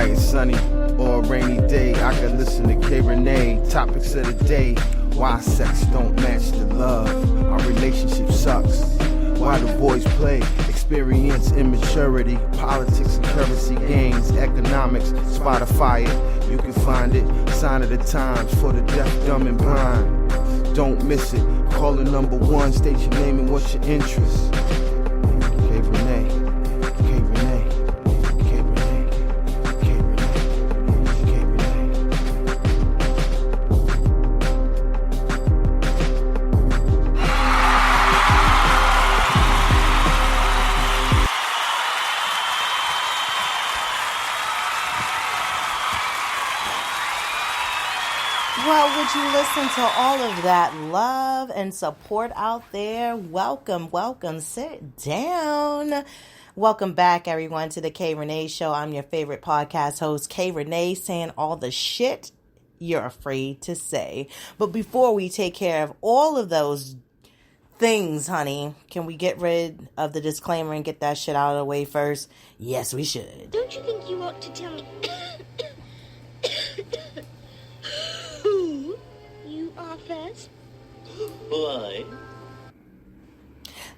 bright and sunny or a rainy day, I can listen to K. Renee. Topics of the day: why sex don't match the love, our relationship sucks, why the boys play, experience immaturity, politics and currency gains, economics, Spotify it, you can find it, sign of the times for the deaf, dumb and blind. Don't miss it, call the number one, state your name and what's your interest. K. Renee, K. Renee, K. Renee, K. Renee, K. Renee. Well, would you listen to all of that love and support out there? Welcome, sit down. Welcome back, everyone, to the K. Renee Show. I'm your favorite podcast host, K. Renee, saying all the shit you're afraid to say. But before we take care of all of those things, honey, can we get rid of the disclaimer and get that shit out of the way first? Yes, we should. Don't you think you ought to tell me you are first? Why?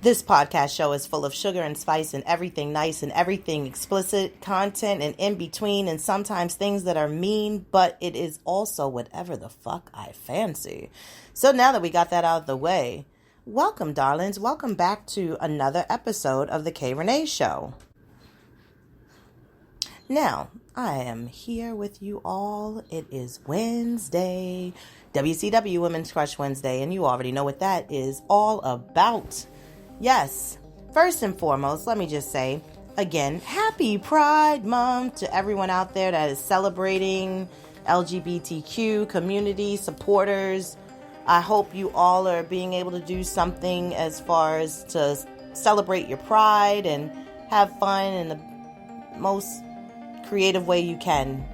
This podcast show is full of sugar and spice and everything nice and everything explicit content and in between and sometimes things that are mean, but it is also whatever the fuck I fancy. So now that we got that out of the way, welcome, darlings. Welcome back to another episode of the K. Renee Show. Now, I am here with you all. It is Wednesday, WCW Women's Crush Wednesday, and you already know what that is all about. Yes, first and foremost, let me just say, again, happy Pride Month to everyone out there that is celebrating LGBTQ community supporters. I hope you all are being able to do something as far as to celebrate your pride and have fun in the most creative way you can.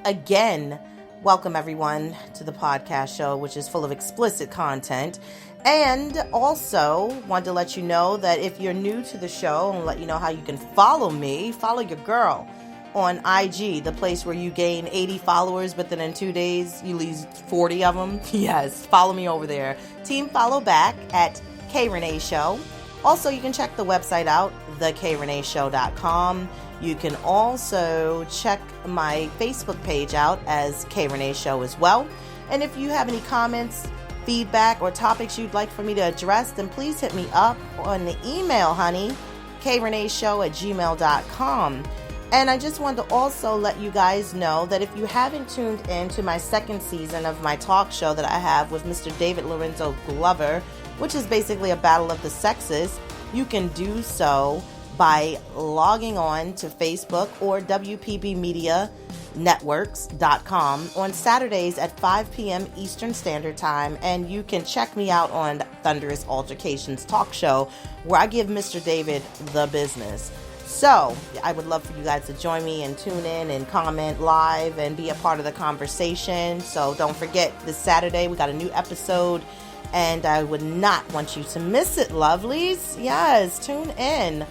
Again, welcome everyone to the podcast show, which is full of explicit content. And also wanted to let you know that if you're new to the show, and let you know how you can follow me, follow your girl on IG, the place where you gain 80 followers, but then in 2 days you lose 40 of them. Yes, follow me over there. Team follow back at K Renee Show. Also, you can check the website out, thekreneeshow.com. You can also check my Facebook page out as K Renee Show as well. And if you have any comments, feedback, or topics you'd like for me to address, then please hit me up on the email, honey, kreneeshow@gmail.com. And I just wanted to also let you guys know that if you haven't tuned in to my second season of my talk show that I have with Mr. David Lorenzo Glover, which is basically a battle of the sexes, you can do so by logging on to Facebook or WPBMediaNetworks.com on Saturdays at 5 p.m. Eastern Standard Time. And you can check me out on Thunderous Altercations Talk Show, where I give Mr. David the business. So I would love for you guys to join me and tune in and comment live and be a part of the conversation. So don't forget, this Saturday we got a new episode, and I would not want you to miss it, lovelies. Yes, tune in.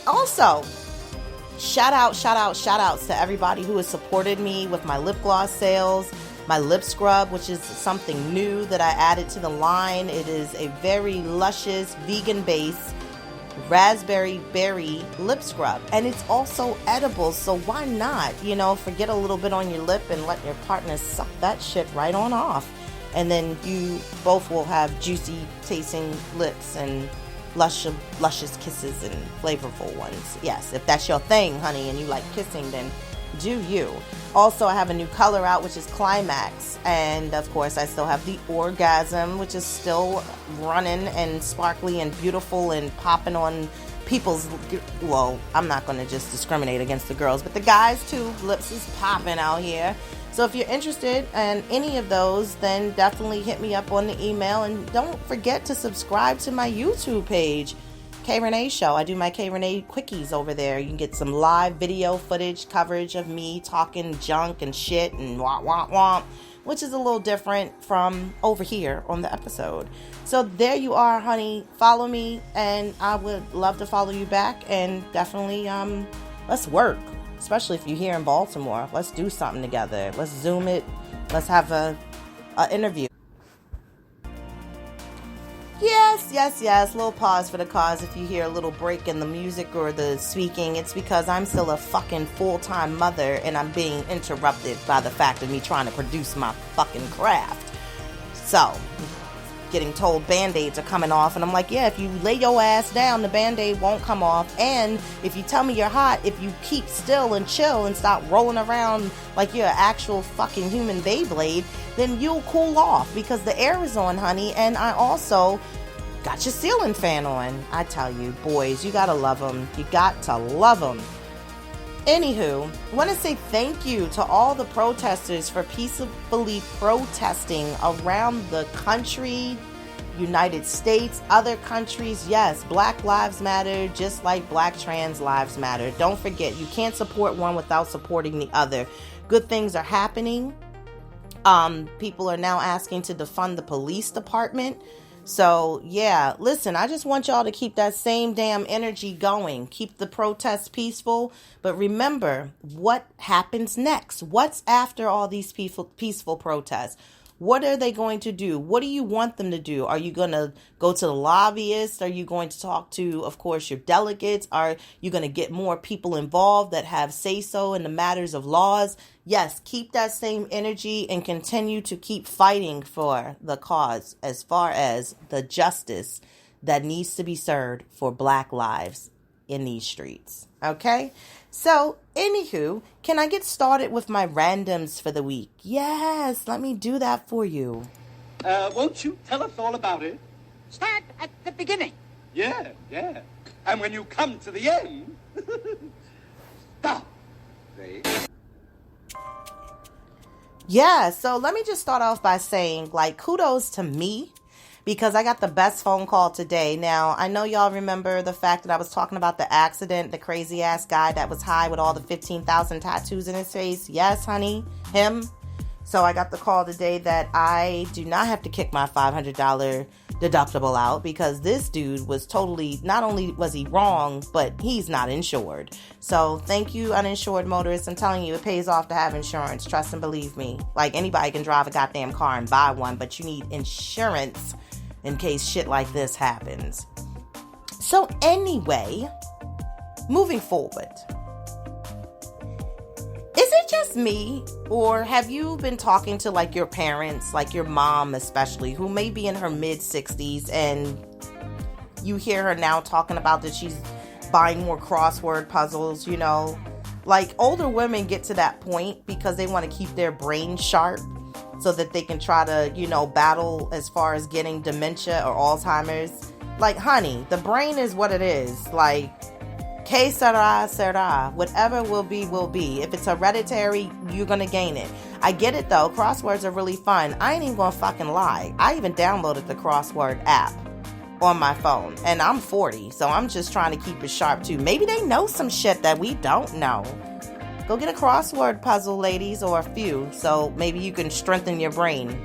Also, shout outs to everybody who has supported me with my lip gloss sales, my lip scrub, which is something new that I added to the line. It is a very luscious, vegan-based raspberry berry lip scrub, and it's also edible, so why not, forget a little bit on your lip and let your partner suck that shit right on off, and then you both will have juicy tasting lips and luscious kisses and flavorful ones. Yes, if that's your thing, honey, and you like kissing, then do you. Also, I have a new color out, which is Climax, and of course I still have the Orgasm, which is still running and sparkly and beautiful and popping on people's, well, I'm not going to just discriminate against the girls, but the guys too. Lips is popping out here. So if you're interested in any of those, then definitely hit me up on the email, and don't forget to subscribe to my YouTube page, K Renee Show. I do my K Renee quickies over there. You can get some live video footage coverage of me talking junk and shit and womp womp womp, which is a little different from over here on the episode. So there you are, honey. Follow me, and I would love to follow you back, and definitely let's work. especially if you're here in Baltimore. Let's do something together. Let's Zoom it. Let's have a interview. Yes. Little pause for the cause. If you hear a little break in the music or the speaking, it's because I'm still a fucking full-time mother and I'm being interrupted by the fact of me trying to produce my fucking craft. So, getting told Band-Aids are coming off, and I'm like, yeah, if you lay your ass down, the Band-Aid won't come off. And if you tell me you're hot, if you keep still and chill and stop rolling around like you're an actual fucking human Beyblade, then you'll cool off because the air is on, honey. And I also got your ceiling fan on. I tell you, boys, you gotta love them. You got to love them. Anywho, I want to say thank you to all the protesters for peacefully protesting around the country, United States, other countries. Yes, Black Lives Matter, just like Black trans lives matter. Don't forget, you can't support one without supporting the other. Good things are happening. People are now asking to defund the police department. So, yeah, listen, I just want y'all to keep that same damn energy going. Keep the protests peaceful. But remember, what happens next? What's after all these peaceful protests? What are they going to do? What do you want them to do? Are you going to go to the lobbyists? Are you going to talk to, of course, your delegates? Are you going to get more people involved that have say-so in the matters of laws? Yes, keep that same energy and continue to keep fighting for the cause as far as the justice that needs to be served for Black lives in these streets. Okay? So, anywho, can I get started with my randoms for the week? Yes, let me do that for you. Won't you tell us all about it? Start at the beginning. Yeah. And when you come to the end, stop. See? Yeah, so let me just start off by saying, kudos to me, because I got the best phone call today. Now, I know y'all remember the fact that I was talking about the accident, the crazy ass guy that was high with all the 15,000 tattoos in his face. Yes, honey, him. So I got the call today that I do not have to kick my $500 deductible out because this dude was totally, not only was he wrong, but he's not insured. So thank you, uninsured motorists. I'm telling you, it pays off to have insurance. Trust and believe me. Like, anybody can drive a goddamn car and buy one, but you need insurance in case shit like this happens. So anyway, moving forward. Is it just me, or have you been talking to your parents, your mom especially, who may be in her mid-60s, and you hear her now talking about that she's buying more crossword puzzles, older women get to that point because they want to keep their brain sharp so that they can try to, battle as far as getting dementia or Alzheimer's. Honey, the brain is what it is. Que sera, whatever will be, will be. If it's hereditary, you're going to gain it. I get it, though. Crosswords are really fun. I ain't even going to fucking lie. I even downloaded the crossword app on my phone. And I'm 40, so I'm just trying to keep it sharp, too. Maybe they know some shit that we don't know. Go get a crossword puzzle, ladies, or a few, so maybe you can strengthen your brain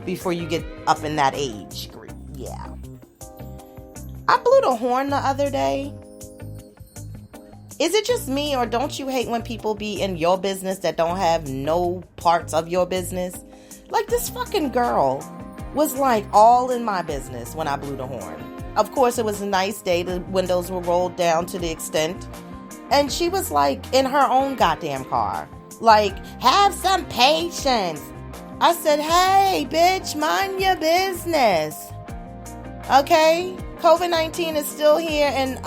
before you get up in that age group. Yeah. I blew the horn the other day. Is it just me, or don't you hate when people be in your business that don't have no parts of your business? This fucking girl was all in my business when I blew the horn. Of course, it was a nice day. The windows were rolled down to the extent. And she was in her own goddamn car. Have some patience. I said, hey, bitch, mind your business. Okay? COVID-19 is still here, and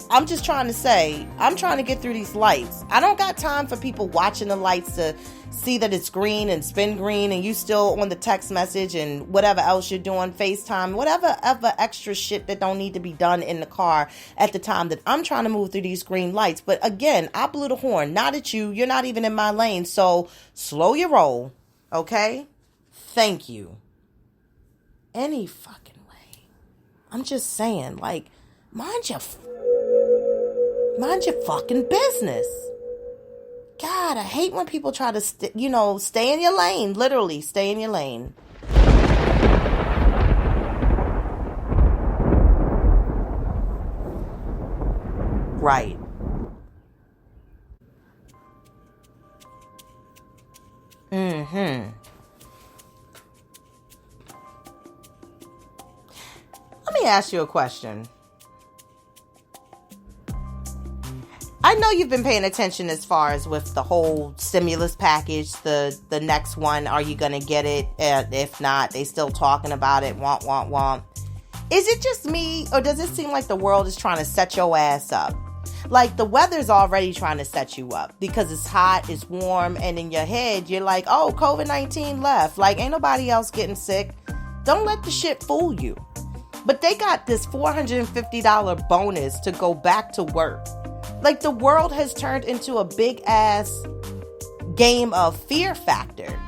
I'm just trying to say, I'm trying to get through these lights. I don't got time for people watching the lights to see that it's green and spin green and you still on the text message and whatever else you're doing, FaceTime, whatever other extra shit that don't need to be done in the car at the time that I'm trying to move through these green lights. But again, I blew the horn, not at you. You're not even in my lane. So slow your roll. Okay? Thank you. Any fucking way. I'm just saying, mind your fucking business. God, I hate when people try to, stay in your lane. Literally, stay in your lane. Right. Let me ask you a question. I know you've been paying attention as far as with the whole stimulus package, the next one. Are you going to get it? If not, they still talking about it. Womp. Is it just me, or does it seem like the world is trying to set your ass up? Like the weather's already trying to set you up because it's hot, it's warm, and in your head, you're like, oh, COVID-19 left. Like, ain't nobody else getting sick. Don't let the shit fool you. But they got this $450 bonus to go back to work. Like, the world has turned into a big-ass game of fear factor.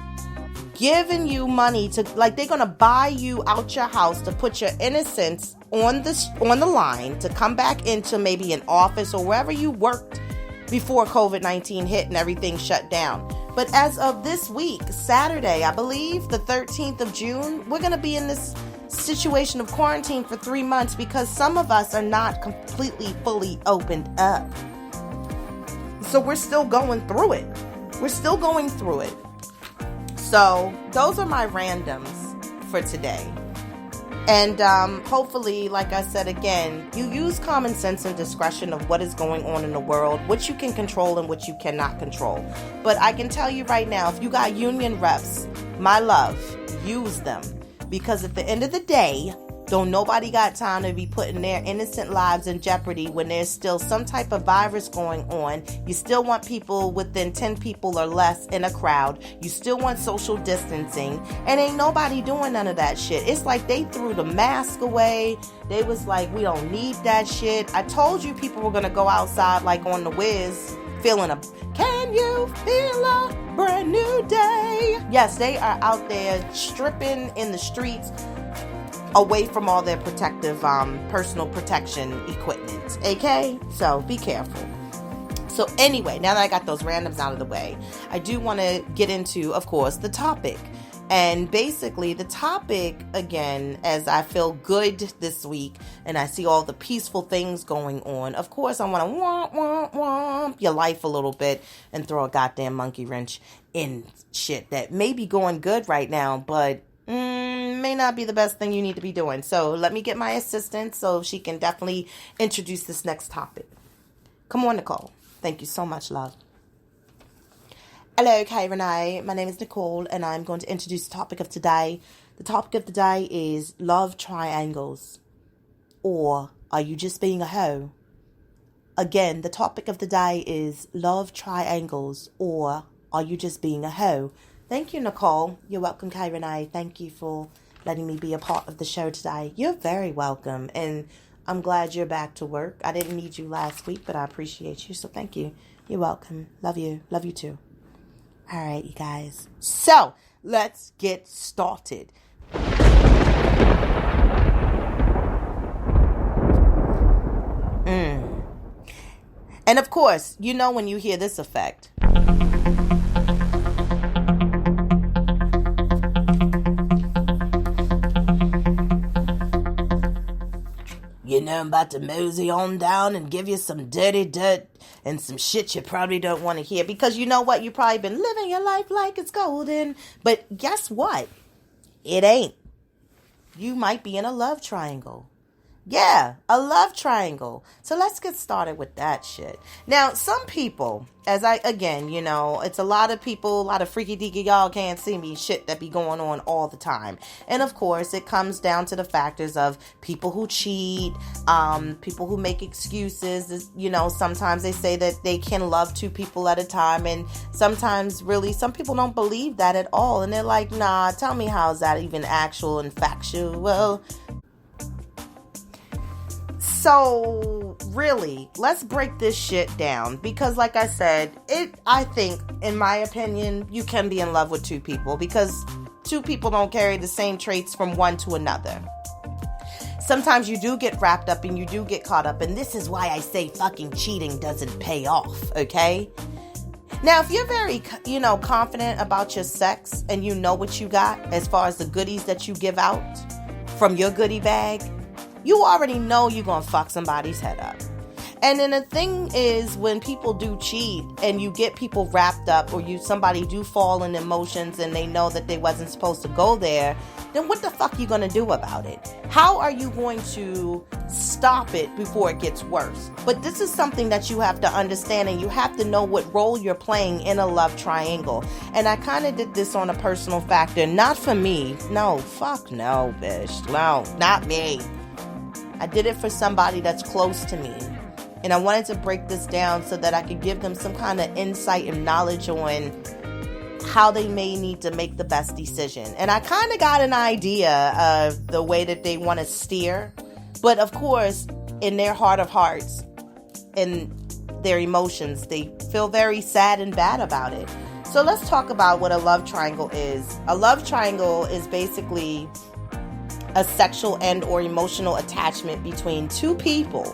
Giving you money to, like, they're going to buy you out your house to put your innocence on the line to come back into maybe an office or wherever you worked before COVID-19 hit and everything shut down. But as of this week, Saturday, I believe, the 13th of June, we're going to be in this situation of quarantine for 3 months because some of us are not completely, fully opened up. So we're still going through it. So those are my randoms for today. And hopefully, like I said again, you use common sense and discretion of what is going on in the world, what you can control and what you cannot control. But I can tell you right now, if you got union reps, my love, use them. Because at the end of the day, don't nobody got time to be putting their innocent lives in jeopardy when there's still some type of virus going on. You still want people within 10 people or less in a crowd. You still want social distancing. And ain't nobody doing none of that shit. It's like they threw the mask away. They was like, we don't need that shit. I told you people were going to go outside like on the Wiz, feeling a... Can you feel a brand new day? Yes, they are out there stripping in the streets away from all their protective, personal protection equipment. Okay? So be careful. So anyway, now that I got those randoms out of the way, I do want to get into, of course, the topic. And basically, the topic, again, as I feel good this week and I see all the peaceful things going on, of course, I want to womp your life a little bit and throw a goddamn monkey wrench in shit that may be going good right now, but may not be the best thing you need to be doing. So let me get my assistant so she can definitely introduce this next topic. Come on, Nicole. Thank you so much, love. Hello, Kay Renee. My name is Nicole, and I'm going to introduce the topic of today. The topic of the day is love triangles. Or are you just being a hoe? Again, the topic of the day is love triangles. Or are you just being a hoe? Thank you, Nicole. You're welcome, Kay Renee. Thank you for letting me be a part of the show today. You're very welcome, and I'm glad you're back to work. I didn't need you last week, but I appreciate you, so thank you. You're welcome. Love you. Love you too. All right, you guys. So, let's get started. And of course, you know when you hear this effect. You know, I'm about to mosey on down and give you some dirty dirt and some shit you probably don't want to hear. Because you know what? You've probably been living your life like it's golden. But guess what? It ain't. You might be in a love triangle. Yeah, a love triangle. So let's get started with that shit. Now, some people, it's a lot of people, a lot of freaky deaky, y'all can't see me shit that be going on all the time. And of course, it comes down to the factors of people who cheat, people who make excuses. You know, sometimes they say that they can love two people at a time. And sometimes really, some people don't believe that at all. And they're like, nah, tell me how is that even actual and factual? Well, so, really, let's break this shit down because, like I said, I think, in my opinion, you can be in love with two people because two people don't carry the same traits from one to another. Sometimes you do get wrapped up and you do get caught up, and this is why I say fucking cheating doesn't pay off, okay? Now, if you're very, confident about your sex and you know what you got as far as the goodies that you give out from your goodie bag, you already know you're going to fuck somebody's head up. And then the thing is, when people do cheat and you get people wrapped up, or somebody do fall in emotions and they know that they wasn't supposed to go there, then what the fuck are you going to do about it? How are you going to stop it before it gets worse? But this is something that you have to understand, and you have to know what role you're playing in a love triangle. And I kind of did this on a personal factor, not for me. No, fuck no, bitch. No, not me. I did it for somebody that's close to me. And I wanted to break this down so that I could give them some kind of insight and knowledge on how they may need to make the best decision. And I kind of got an idea of the way that they want to steer. But of course, in their heart of hearts and their emotions, they feel very sad and bad about it. So let's talk about what a love triangle is. A love triangle is basically a sexual and or emotional attachment between two people.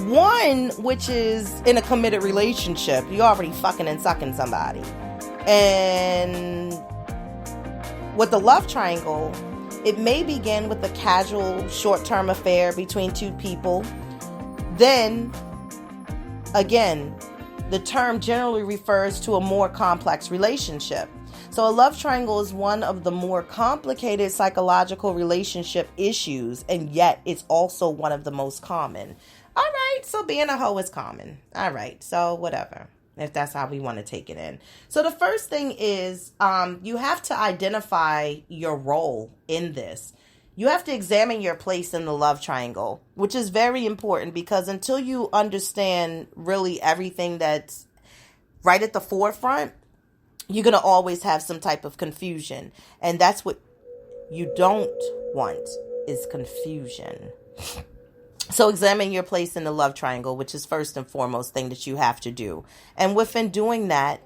One, which is in a committed relationship. You're already fucking and sucking somebody. And with the love triangle, it may begin with a casual, short-term affair between two people. Then, again, the term generally refers to a more complex relationship. So a love triangle is one of the more complicated psychological relationship issues, and yet it's also one of the most common. All right, so being a hoe is common. All right, so whatever, if that's how we want to take it in. So the first thing is you have to identify your role in this. You have to examine your place in the love triangle, which is very important, because until you understand really everything that's right at the forefront, you're going to always have some type of confusion. And that's what you don't want, is confusion. So examine your place in the love triangle, which is first and foremost thing that you have to do. And within doing that,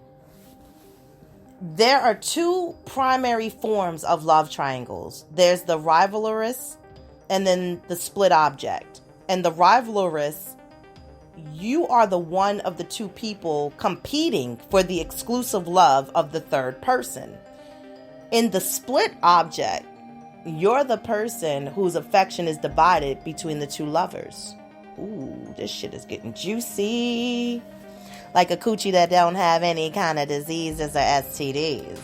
there are two primary forms of love triangles. There's the rivalrous and then the split object. And the rivalrous, you are the one of the two people competing for the exclusive love of the third person. In the split object, you're the person whose affection is divided between the two lovers. Ooh, this shit is getting juicy. Like a coochie that don't have any kind of diseases or STDs.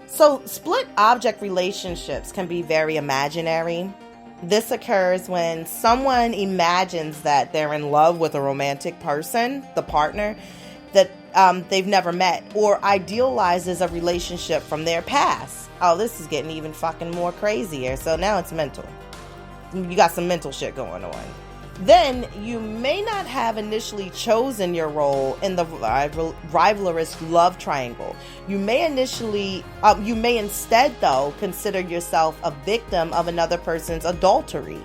So split object relationships can be very imaginary. This occurs when someone imagines that they're in love with a romantic person, the partner, that they've never met, or idealizes a relationship from their past. Oh, this is getting even fucking more crazier. So now it's mental. You got some mental shit going on. Then you may not have initially chosen your role in the rivalrous love triangle. You may instead though consider yourself a victim of another person's adultery.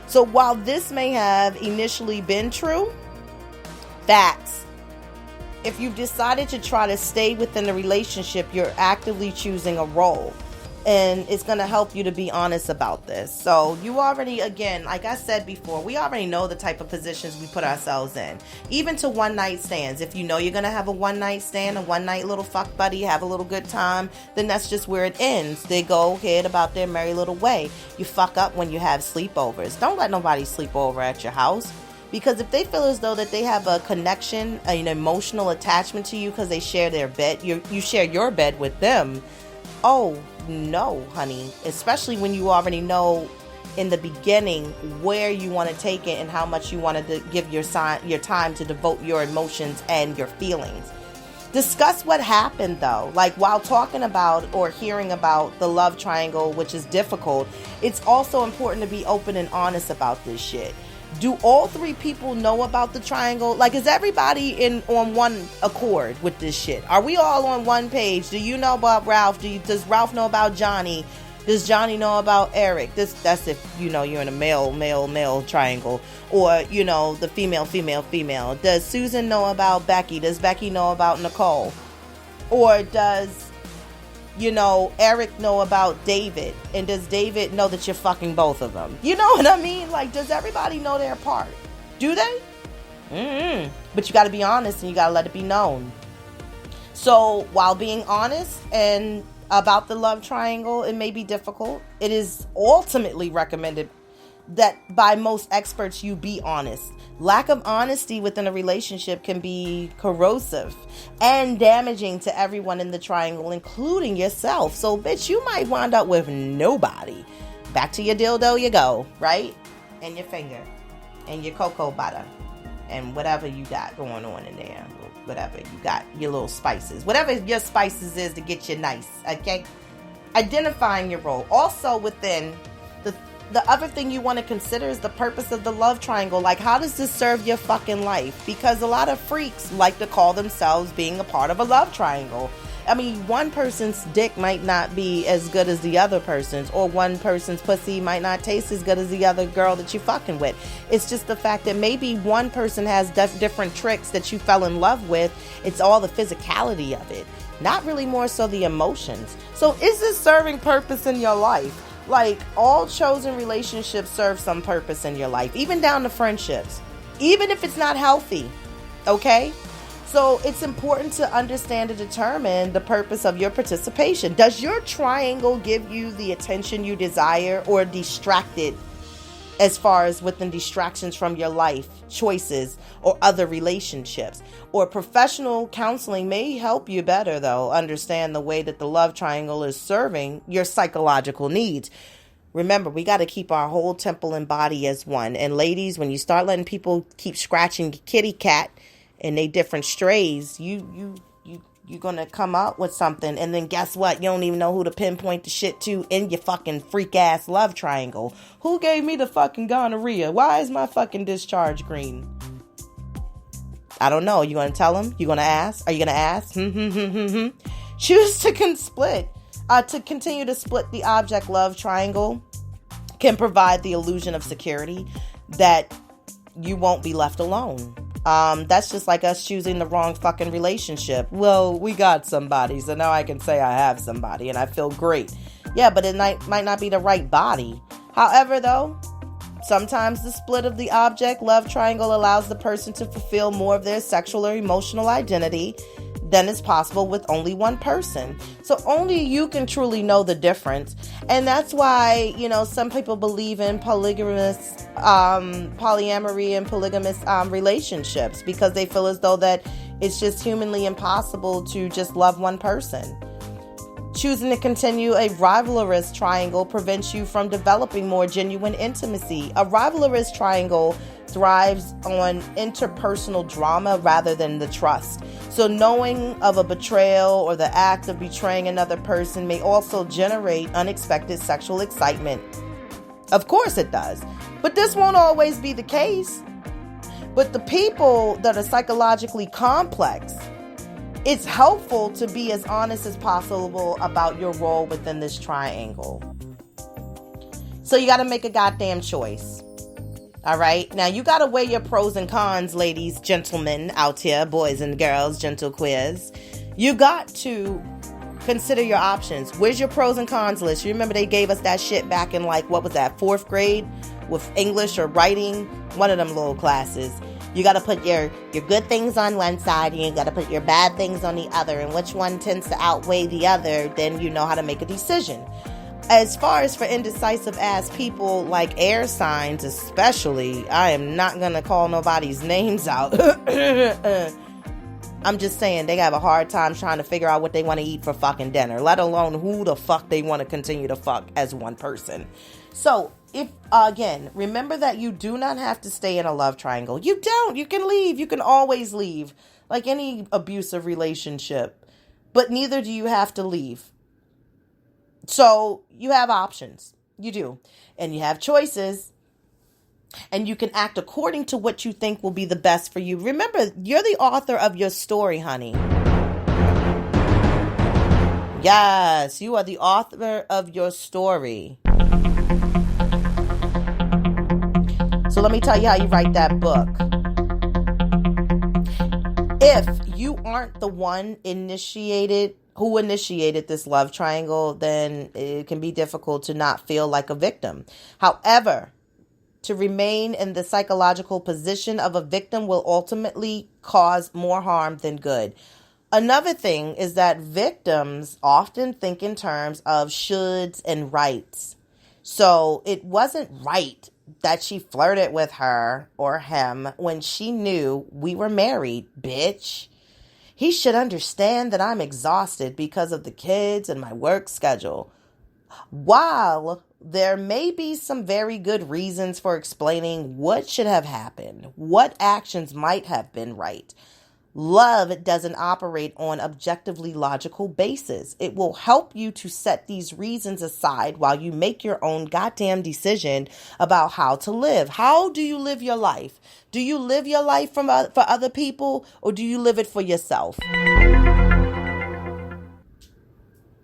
So while this may have initially been true, facts. If you've decided to try to stay within the relationship, you're actively choosing a role. And it's going to help you to be honest about this. So you already, again, like I said before, we already know the type of positions we put ourselves in. Even to one night stands. If you know you're going to have a one night stand, a one night little fuck buddy, have a little good time, then that's just where it ends. They go ahead about their merry little way. You fuck up when you have sleepovers. Don't let nobody sleep over at your house. Because if they feel as though that they have a connection, an emotional attachment to you because they share their bed, you share your bed with them. Oh, no, honey. Especially when you already know in the beginning where you want to take it and how much you want to give your time to devote your emotions and your feelings. Discuss what happened though. Like while talking about or hearing about the love triangle, which is difficult, it's also important to be open and honest about this shit. Do all three people know about the triangle? Like, is everybody on one accord with this shit? Are we all on one page? Do you know about Ralph? Does Ralph know about Johnny? Does Johnny know about Eric? That's if, you're in a male triangle. Or, the female. Does Susan know about Becky? Does Becky know about Nicole? Or does, Eric know about David? And does David know that you're fucking both of them? You know what I mean? Like, does everybody know their part? Do they? But you got to be honest and you got to let it be known. So while being honest and about the love triangle, it may be difficult. It is ultimately recommended that by most experts you be honest. Lack of honesty within a relationship can be corrosive and damaging to everyone in the triangle, including yourself. So, bitch, you might wind up with nobody. Back to your dildo you go, right? And your finger. And your cocoa butter. And whatever you got going on in there. Whatever you got. Your little spices. Whatever your spices is to get you nice. Okay? Identifying your role. Also within the other thing you want to consider is the purpose of the love triangle. Like, how does this serve your fucking life? Because a lot of freaks like to call themselves being a part of a love triangle. I mean, one person's dick might not be as good as the other person's, or one person's pussy might not taste as good as the other girl that you fucking with. It's just the fact that maybe one person has different tricks that you fell in love with. It's all the physicality of it, not really more so the emotions. So is this serving purpose in your life? Like, all chosen relationships serve some purpose in your life, even down to friendships, even if it's not healthy, okay? So it's important to understand and determine the purpose of your participation. Does your triangle give you the attention you desire, or distract it as far as within distractions from your life, choices, or other relationships? Or professional counseling may help you better, though, understand the way that the love triangle is serving your psychological needs. Remember, we got to keep our whole temple and body as one. And ladies, when you start letting people keep scratching your kitty cat and they different strays, you're going to come up with something. And then guess what? You don't even know who to pinpoint the shit to in your fucking freak ass love triangle. Who gave me the fucking gonorrhea? Why is my fucking discharge green? I don't know. You going to tell him? You going to ask? Are you going to ask? Choose to split. To continue to split the object love triangle can provide the illusion of security that you won't be left alone. That's just like us choosing the wrong fucking relationship. Well, we got somebody, so now I can say I have somebody and I feel great. Yeah, but it might not be the right body. However, though, sometimes the split of the object love triangle allows the person to fulfill more of their sexual or emotional identity than is possible with only one person. So only you can truly know the difference. And that's why, some people believe in polyamory and polygamous relationships, because they feel as though that it's just humanly impossible to just love one person. Choosing to continue a rivalrous triangle prevents you from developing more genuine intimacy. A rivalrous triangle thrives on interpersonal drama rather than the trust. So knowing of a betrayal or the act of betraying another person may also generate unexpected sexual excitement. Of course it does. But this won't always be the case. But the people that are psychologically complex, it's helpful to be as honest as possible about your role within this triangle. So you got to make a goddamn choice. All right. Now you got to weigh your pros and cons, ladies, gentlemen out here, boys and girls, gentle queers. You got to consider your options. Where's your pros and cons list? You remember they gave us that shit back in what was that, 4th grade with English or writing? One of them little classes. You got to put your good things on one side and you got to put your bad things on the other. And which one tends to outweigh the other, then you know how to make a decision. As far as for indecisive ass people like air signs especially, I am not going to call nobody's names out. I'm just saying they have a hard time trying to figure out what they want to eat for fucking dinner, let alone who the fuck they want to continue to fuck as one person. So, if, again, remember that you do not have to stay in a love triangle. You don't. You can leave. You can always leave. Like any abusive relationship. But neither do you have to leave. So, you have options. You do. And you have choices. And you can act according to what you think will be the best for you. Remember, you're the author of your story, honey. Yes, you are the author of your story. So let me tell you how you write that book. If you aren't the one who initiated this love triangle, then it can be difficult to not feel like a victim. However, to remain in the psychological position of a victim will ultimately cause more harm than good. Another thing is that victims often think in terms of shoulds and rights. So it wasn't right that she flirted with her or him when she knew we were married, bitch. He should understand that I'm exhausted because of the kids and my work schedule. While there may be some very good reasons for explaining what should have happened, what actions might have been right, love doesn't operate on objectively logical basis. It will help you to set these reasons aside while you make your own goddamn decision about how to live. How do you live your life? Do you live your life for other people, or do you live it for yourself?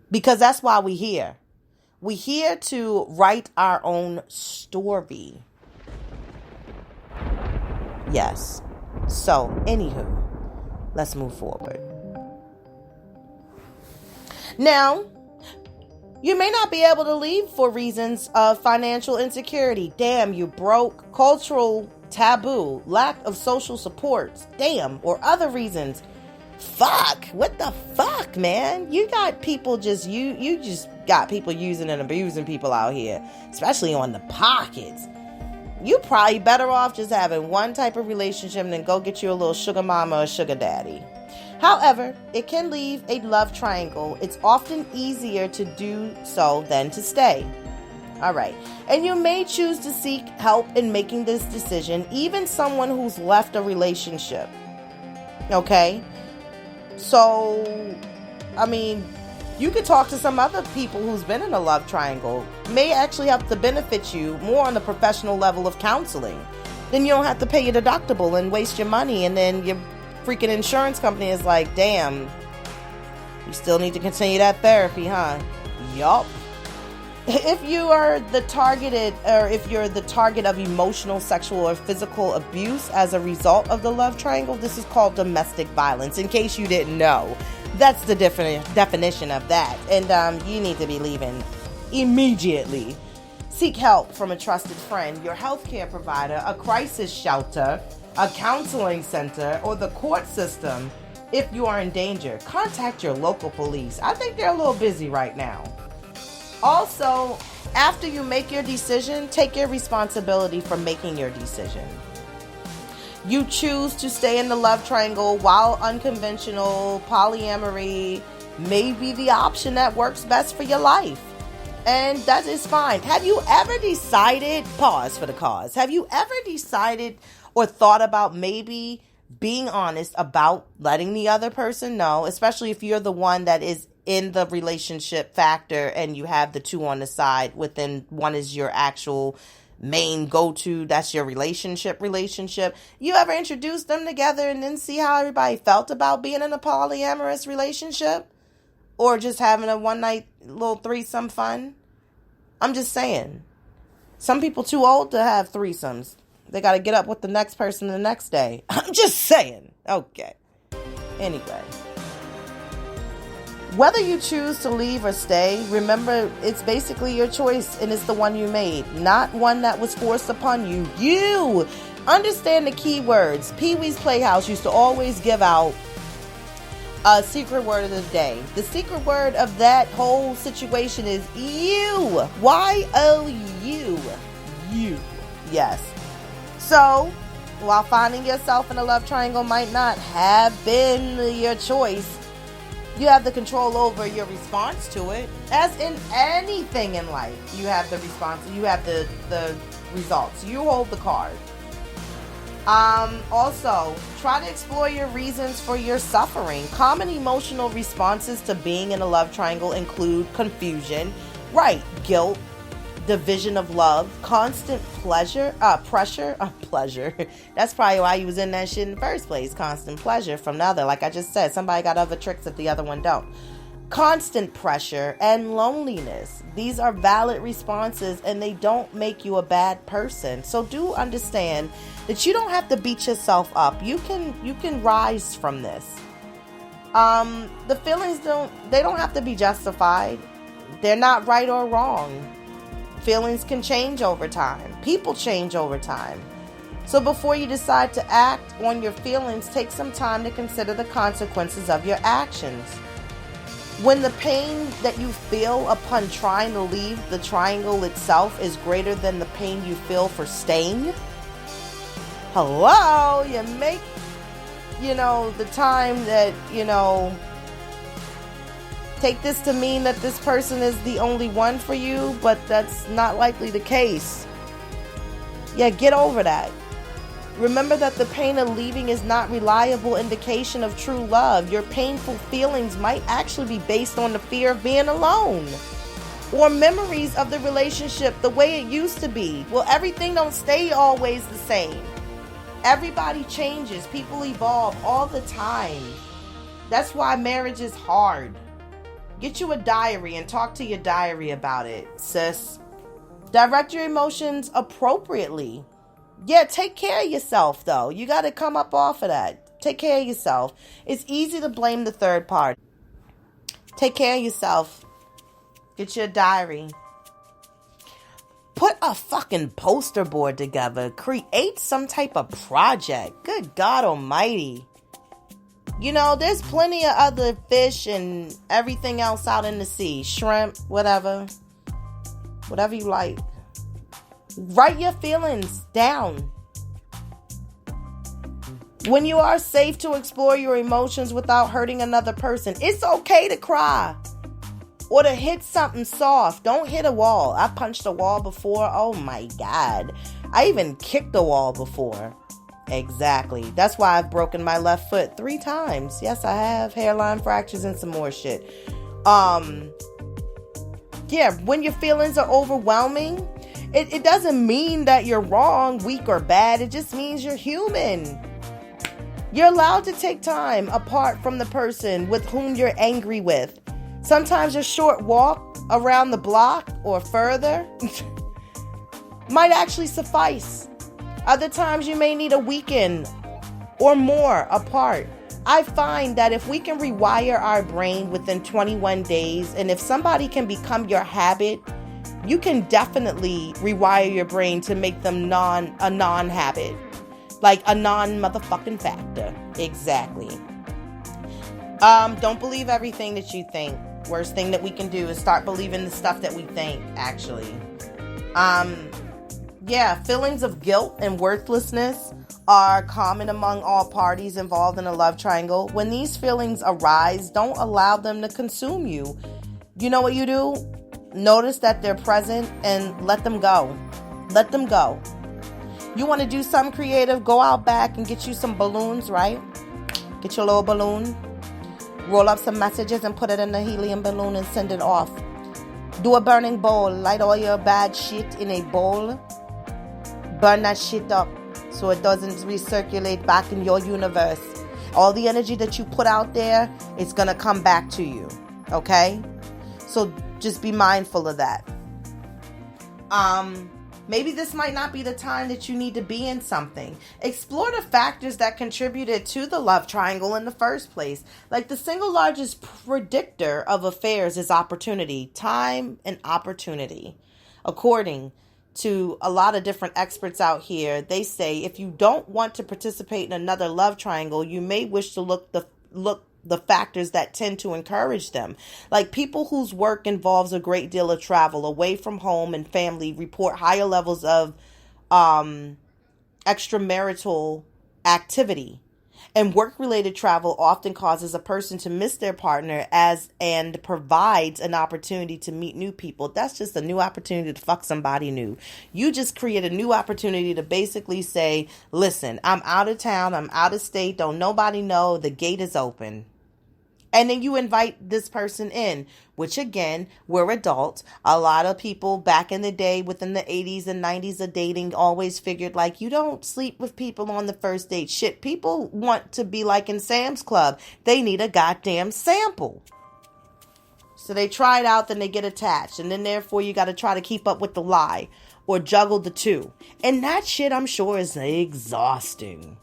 Because that's why we're here. We're here to write our own story. Yes. So, anywho, let's move forward. Now, you may not be able to leave for reasons of financial insecurity. Damn, you broke. Cultural taboo. Lack of social supports. Damn. Or other reasons. Fuck. What the fuck, man? You got people just, you just got people using and abusing people out here. Especially on the pockets. You probably better off just having one type of relationship and then go get you a little sugar mama or sugar daddy. However, it can leave a love triangle. It's often easier to do so than to stay. All right. And you may choose to seek help in making this decision, even someone who's left a relationship. Okay? So, I mean, you could talk to some other people who's been in a love triangle. May actually have to benefit you more on the professional level of counseling. Then you don't have to pay your deductible and waste your money. And then your freaking insurance company is like, damn, you still need to continue that therapy, huh? Yup. If you are the targeted, or if you're the target of emotional, sexual, or physical abuse as a result of the love triangle, this is called domestic violence. In case you didn't know, that's the definition of that. And you need to be leaving immediately. Seek help from a trusted friend, your healthcare provider, a crisis shelter, a counseling center, or the court system. If you are in danger, contact your local police. I think they're a little busy right now. Also, after you make your decision, take your responsibility for making your decision. You choose to stay in the love triangle while unconventional polyamory may be the option that works best for your life. And that is fine. Have you ever decided, pause for the cause, have you ever decided or thought about maybe being honest about letting the other person know, especially if you're the one that is in the relationship factor and you have the two on the side, within one is your actual main go-to, that's your relationship. You ever introduce them together and then see how everybody felt about being in a polyamorous relationship? Or just having a one-night little threesome fun? I'm just saying. Some people too old to have threesomes. They got to get up with the next person the next day. I'm just saying. Okay. Anyway. Whether you choose to leave or stay, remember, it's basically your choice and it's the one you made, not one that was forced upon you. You understand the key words. Pee-wee's Playhouse used to always give out a secret word of the day. The secret word of that whole situation is you. Y-O-U. You. Yes. So, while finding yourself in a love triangle might not have been your choice, you have the control over your response to it. As in anything in life, you have the response. You have the results. You hold the card. Also, try to explore your reasons for your suffering. Common emotional responses to being in a love triangle include confusion, guilt, division of love, constant pressure. That's probably why you was in that shit in the first place. Constant pleasure from the other. Like I just said, somebody got other tricks that the other one don't. Constant pressure and loneliness. These are valid responses and they don't make you a bad person. So do understand that you don't have to beat yourself up. You can rise from this. The feelings don't have to be justified. They're not right or wrong. Feelings can change over time. People change over time. So before you decide to act on your feelings, take some time to consider the consequences of your actions. When the pain that you feel upon trying to leave the triangle itself is greater than the pain you feel for staying, hello, you make, the time that, take this to mean that this person is the only one for you, but that's not likely the case. Yeah, get over that. Remember that the pain of leaving is not reliable indication of true love. Your painful feelings might actually be based on the fear of being alone or memories of the relationship the way it used to be. Well, everything don't stay always the same. Everybody changes. People evolve all the time. That's why marriage is hard. Get you a diary and talk to your diary about it, sis. Direct your emotions appropriately. Yeah, take care of yourself, though. You got to come up off of that. Take care of yourself. It's easy to blame the third party. Take care of yourself. Get your diary. Put a fucking poster board together. Create some type of project. Good God almighty. There's plenty of other fish and everything else out in the sea. Shrimp, whatever. Whatever you like. Write your feelings down. When you are safe to explore your emotions without hurting another person, it's okay to cry or to hit something soft. Don't hit a wall. I punched a wall before. Oh my God. I even kicked a wall before. Exactly. That's why I've broken my left foot 3 times. Yes, I have. Hairline fractures and some more shit. Yeah, when your feelings are overwhelming, it doesn't mean that you're wrong, weak, or bad. It just means you're human. You're allowed to take time apart from the person with whom you're angry with. Sometimes a short walk around the block or further might actually suffice. Other times you may need a weekend or more apart. I find that if we can rewire our brain within 21 days, and if somebody can become your habit, you can definitely rewire your brain to make them a non-habit. Like a non-motherfucking factor. Exactly. Don't believe everything that you think. Worst thing that we can do is start believing the stuff that we think, actually. Feelings of guilt and worthlessness are common among all parties involved in a love triangle. When these feelings arise, don't allow them to consume you. You know what you do? Notice that they're present and let them go. Let them go. You want to do something creative? Go out back and get you some balloons, right? Get your little balloon. Roll up some messages and put it in the helium balloon and send it off. Do a burning bowl. Light all your bad shit in a bowl. Burn that shit up so it doesn't recirculate back in your universe. All the energy that you put out there, it's going to come back to you. Okay? So just be mindful of that. Maybe this might not be the time that you need to be in something. Explore the factors that contributed to the love triangle in the first place. Like, the single largest predictor of affairs is opportunity. Time and opportunity. According to a lot of different experts out here, they say if you don't want to participate in another love triangle, you may wish to look the factors that tend to encourage them. Like, people whose work involves a great deal of travel away from home and family report higher levels of extramarital activity. And work-related travel often causes a person to miss their partner and provides an opportunity to meet new people. That's just a new opportunity to fuck somebody new. You just create a new opportunity to basically say, listen, I'm out of town, I'm out of state, don't nobody know, the gate is open. And then you invite this person in, which, again, we're adults. A lot of people back in the day within the 80s and 90s of dating always figured, like, you don't sleep with people on the first date. Shit, people want to be like in Sam's Club. They need a goddamn sample. So they try it out, then they get attached. And then therefore you got to try to keep up with the lie or juggle the two. And that shit, I'm sure, is exhausting.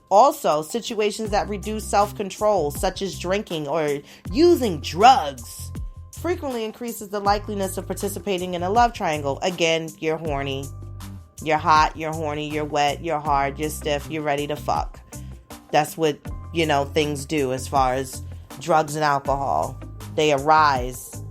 Also, situations that reduce self-control, such as drinking or using drugs, frequently increases the likeliness of participating in a love triangle. Again, you're horny. You're hot, you're horny, you're wet, you're hard, you're stiff, you're ready to fuck. That's what, things do as far as drugs and alcohol. They arise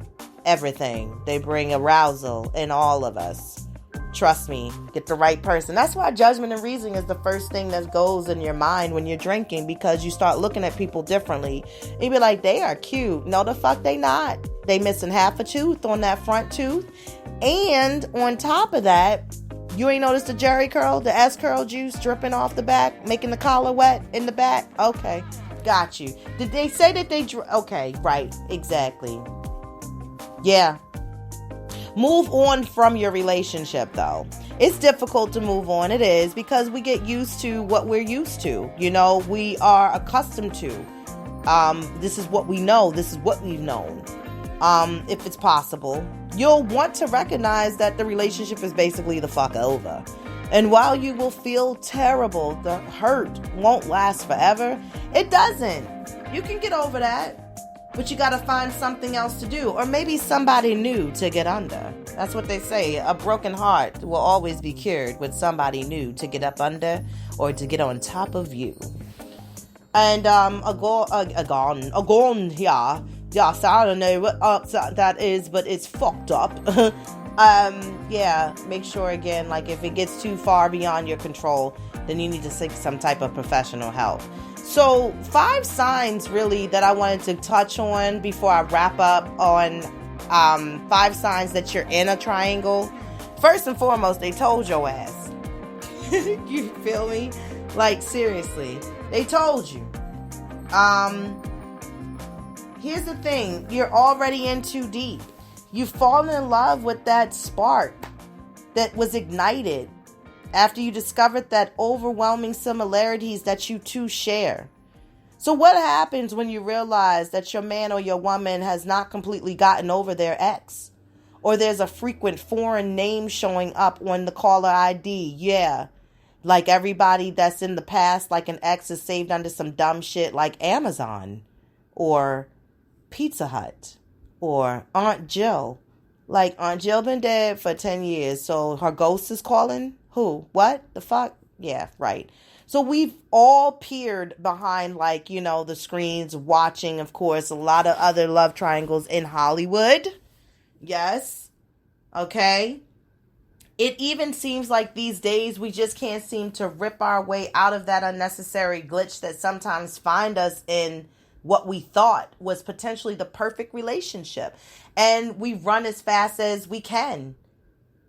everything. They bring arousal in all of us. Trust me, get the right person. That's why judgment and reasoning is the first thing that goes in your mind when you're drinking, because you start looking at people differently. And you be like, they are cute. No, the fuck they not. They missing half a tooth on that front tooth. And on top of that, you ain't noticed the Jerry curl, the S curl juice dripping off the back, making the collar wet in the back? Okay, got you. Did they say that they... Okay, right, exactly. Yeah. Move on from your relationship, though. It's difficult to move on. It is, because we get used to what we're used to. You know, we are accustomed to. This is what we know. This is what we've known. If it's possible, you'll want to recognize that the relationship is basically the fuck over. And while you will feel terrible, the hurt won't last forever. It doesn't. You can get over that. But you got to find something else to do, or maybe somebody new to get under. That's what they say. A broken heart will always be cured with somebody new to get up under or to get on top of you. And a gone, yeah. Yeah, so I don't know what that is, but it's fucked up. Yeah, make sure again, like if it gets too far beyond your control, then you need to seek some type of professional help. So 5 signs really that I wanted to touch on before I wrap up on 5 signs that you're in a triangle. First and foremost, they told your ass. You feel me? Like, seriously, they told you. Here's the thing. You're already in too deep. You've fallen in love with that spark that was ignited after you discovered that overwhelming similarities that you two share. So what happens when you realize that your man or your woman has not completely gotten over their ex? Or there's a frequent foreign name showing up on the caller ID? Yeah. Like everybody that's in the past, like an ex is saved under some dumb shit like Amazon. Or Pizza Hut. Or Aunt Jill. Like Aunt Jill been dead for 10 years, so her ghost is calling? Who? What? The fuck? Yeah, right. So we've all peered behind, like, you know, the screens, watching, of course, a lot of other love triangles in Hollywood. Yes. Okay. It even seems like these days we just can't seem to rip our way out of that unnecessary glitch that sometimes find us in what we thought was potentially the perfect relationship. And we run as fast as we can.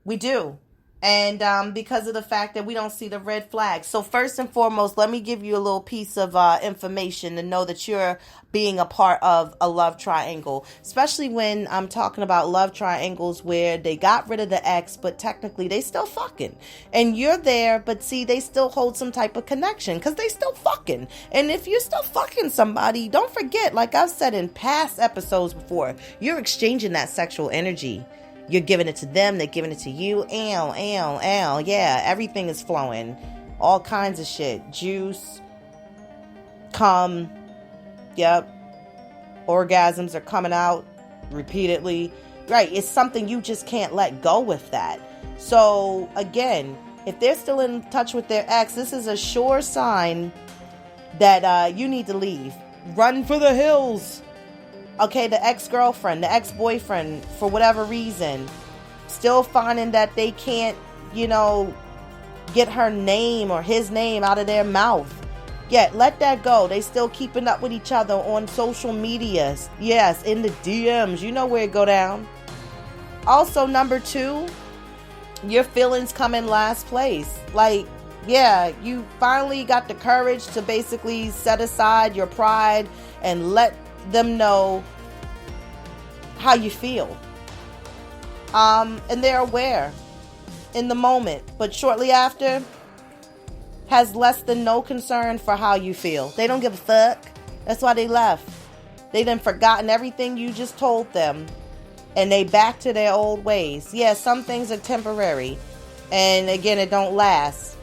We do. And because of the fact that we don't see the red flags. So first and foremost, let me give you a little piece of information to know that you're being a part of a love triangle. Especially when I'm talking about love triangles where they got rid of the ex, but technically they still fucking. And you're there, but see, they still hold some type of connection because they still fucking. And if you're still fucking somebody, don't forget, like I've said in past episodes before, you're exchanging that sexual energy. You're giving it to them, they're giving it to you. Yeah, everything is flowing. All kinds of shit. Juice. Cum. Yep. Orgasms are coming out repeatedly. Right, it's something you just can't let go with that. So, again, if they're still in touch with their ex, this is a sure sign that you need to leave. Run for the hills. Okay, the ex-girlfriend, the ex-boyfriend, for whatever reason, still finding that they can't, you know, get her name or his name out of their mouth. Yeah, let that go. They still keeping up with each other on social media. Yes, in the DMs. You know where it go down. Also, number 2, your feelings come in last place. Like, yeah, you finally got the courage to basically set aside your pride and let them know how you feel. And they're aware in the moment, but shortly after has less than no concern for how you feel. They don't give a fuck. That's why they left. They done forgotten everything you just told them, and they back to their old ways. Yeah, some things are temporary, and again, it don't last.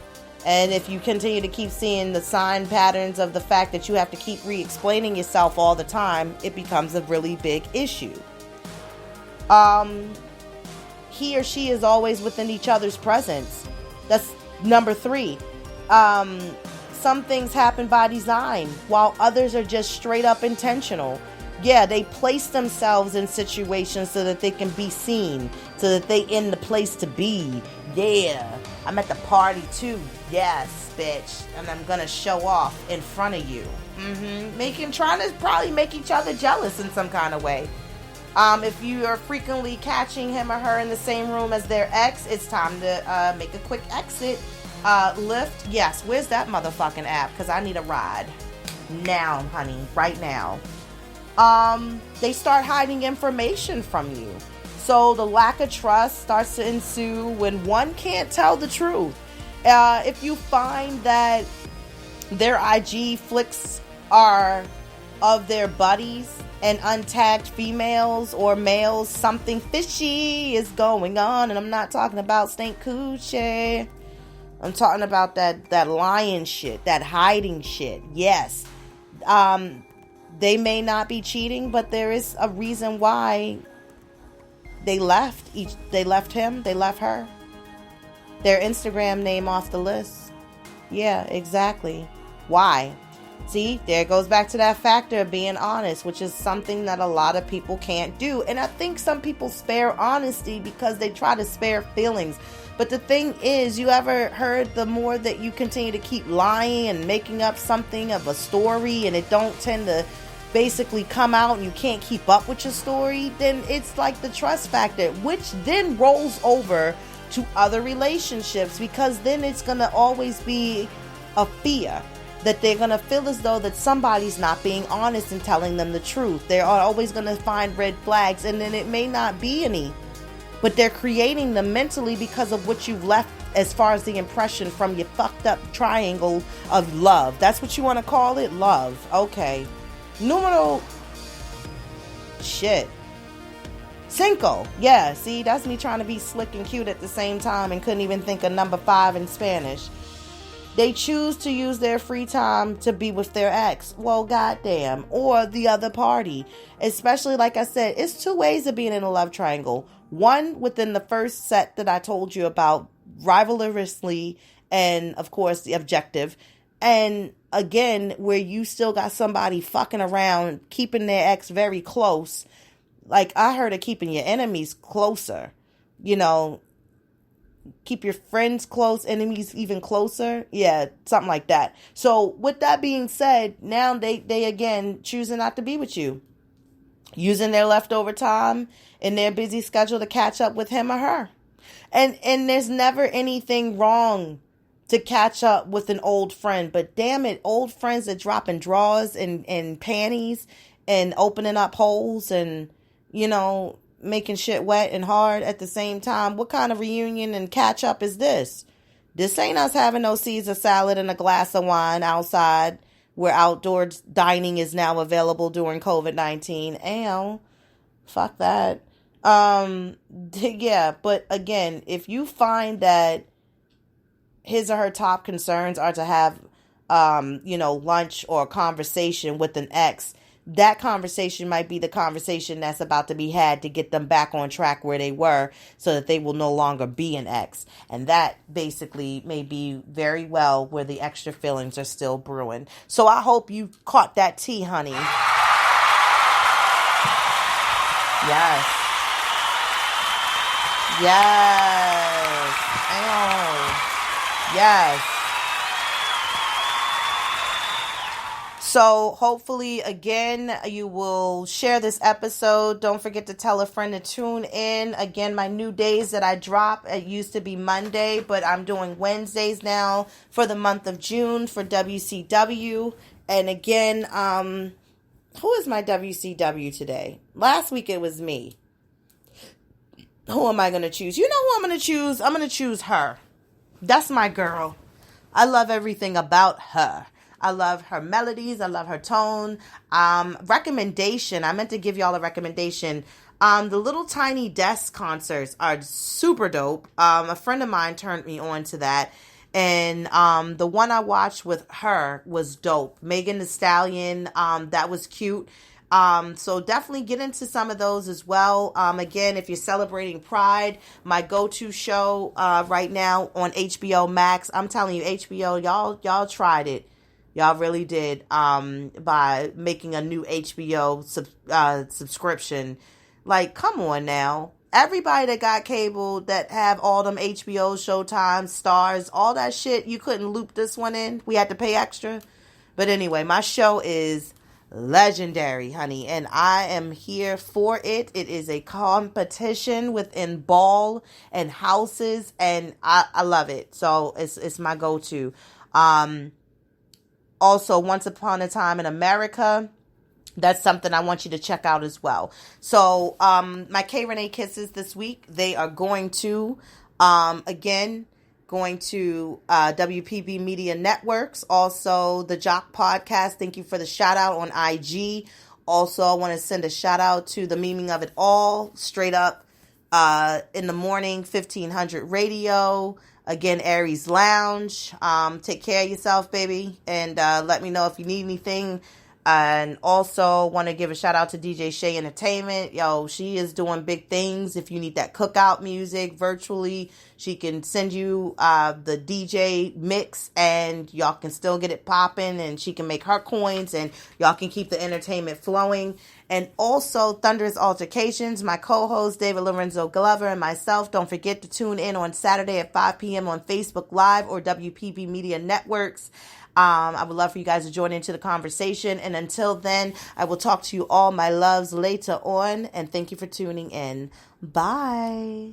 And if you continue to keep seeing the sign patterns of the fact that you have to keep re-explaining yourself all the time, it becomes a really big issue. He or she is always within each other's presence. That's number 3. Some things happen by design, while others are just straight up intentional. Yeah, they place themselves in situations so that they can be seen, so that they in the place to be. Yeah, I'm at the party too. Yes, bitch. And I'm gonna show off in front of you. Trying to probably make each other jealous in some kind of way. If you are frequently catching him or her in the same room as their ex, it's time to make a quick exit. Lyft, yes, where's that motherfucking app? Because I need a ride. Now, honey, right now. They start hiding information from you. So the lack of trust starts to ensue when one can't tell the truth. If you find that their IG flicks are of their buddies and untagged females or males, something fishy is going on. And I'm not talking about stink coochie. I'm talking about that lying shit, that hiding shit. Yes. They may not be cheating, but there is a reason why they left him, they left her. Their Instagram name off the list. Yeah, exactly. Why? See, there goes back to that factor of being honest, which is something that a lot of people can't do. And I think some people spare honesty because they try to spare feelings. But the thing is, you ever heard the more that you continue to keep lying and making up something of a story and it don't tend to basically come out and you can't keep up with your story, then it's like the trust factor, which then rolls over to other relationships, because then it's going to always be a fear that they're going to feel as though that somebody's not being honest and telling them the truth. They're always going to find red flags, and then it may not be any, but they're creating them mentally because of what you've left as far as the impression from your fucked up triangle of love. That's what you want to call it? Love. Okay. Numero shit. Cinco. Yeah, see, that's me trying to be slick and cute at the same time and couldn't even think of number 5 in Spanish. They choose to use their free time to be with their ex. Well, goddamn. Or the other party. Especially, like I said, it's 2 ways of being in a love triangle. One, within the first set that I told you about, rivalrously, and of course the objective. And again, where you still got somebody fucking around, keeping their ex very close. Like, I heard of keeping your enemies closer. You know, keep your friends close, enemies even closer. Yeah, something like that. So with that being said, now they again choosing not to be with you. Using their leftover time in their busy schedule to catch up with him or her. And there's never anything wrong to catch up with an old friend. But damn it, old friends that dropping drawers and panties and opening up holes and, you know, making shit wet and hard at the same time. What kind of reunion and catch up is this? This ain't us having no Caesar salad and a glass of wine outside where outdoor dining is now available during COVID-19. Ow. Fuck that. Yeah, but again, if you find that his or her top concerns are to have, lunch or a conversation with an ex, that conversation might be the conversation that's about to be had to get them back on track where they were so that they will no longer be an ex. And that basically may be very well where the extra feelings are still brewing. So I hope you caught that tea, honey. Yes. Yes. Oh. Yes. So hopefully, again, you will share this episode. Don't forget to tell a friend to tune in. Again, my new days that I drop, it used to be Monday, but I'm doing Wednesdays now for the month of June for WCW. And again, who is my WCW today? Last week it was me. Who am I going to choose? You know who I'm going to choose? I'm going to choose her. That's my girl. I love everything about her. I love her melodies. I love her tone. Recommendation. I meant to give y'all a recommendation. The Little Tiny Desk concerts are super dope. A friend of mine turned me on to that. And the one I watched with her was dope. Megan Thee Stallion. That was cute. So definitely get into some of those as well. Again, if you're celebrating Pride, my go-to show right now on HBO Max. I'm telling you, HBO, y'all tried it. Y'all really did, by making a new HBO subscription. Like, come on now. Everybody that got cable, that have all them HBO, Showtime, Stars, all that shit, you couldn't loop this one in. We had to pay extra. But anyway, my show is legendary, honey, and I am here for it. It is a competition within ball and houses, and I love it. So it's my go-to. Also, Once Upon a Time in America. That's something I want you to check out as well. So, my K Renee Kisses this week, they are going to, WPB Media Networks, also the Jock Podcast. Thank you for the shout out on IG. Also, I want to send a shout out to the Memeing of It All, straight up, in the morning, 1500 radio. Again, Aries Lounge. Take care of yourself, baby. And, let me know if you need anything. And also want to give a shout out to DJ Shay Entertainment. Yo, she is doing big things. If you need that cookout music virtually, she can send you the DJ mix and y'all can still get it popping, and she can make her coins and y'all can keep the entertainment flowing. And also Thunderous Altercations, my co-host David Lorenzo Glover and myself. Don't forget to tune in on Saturday at 5 p.m. on Facebook Live or WPB Media Networks. I would love for you guys to join into the conversation. And until then, I will talk to you all, my loves, later on. And thank you for tuning in. Bye.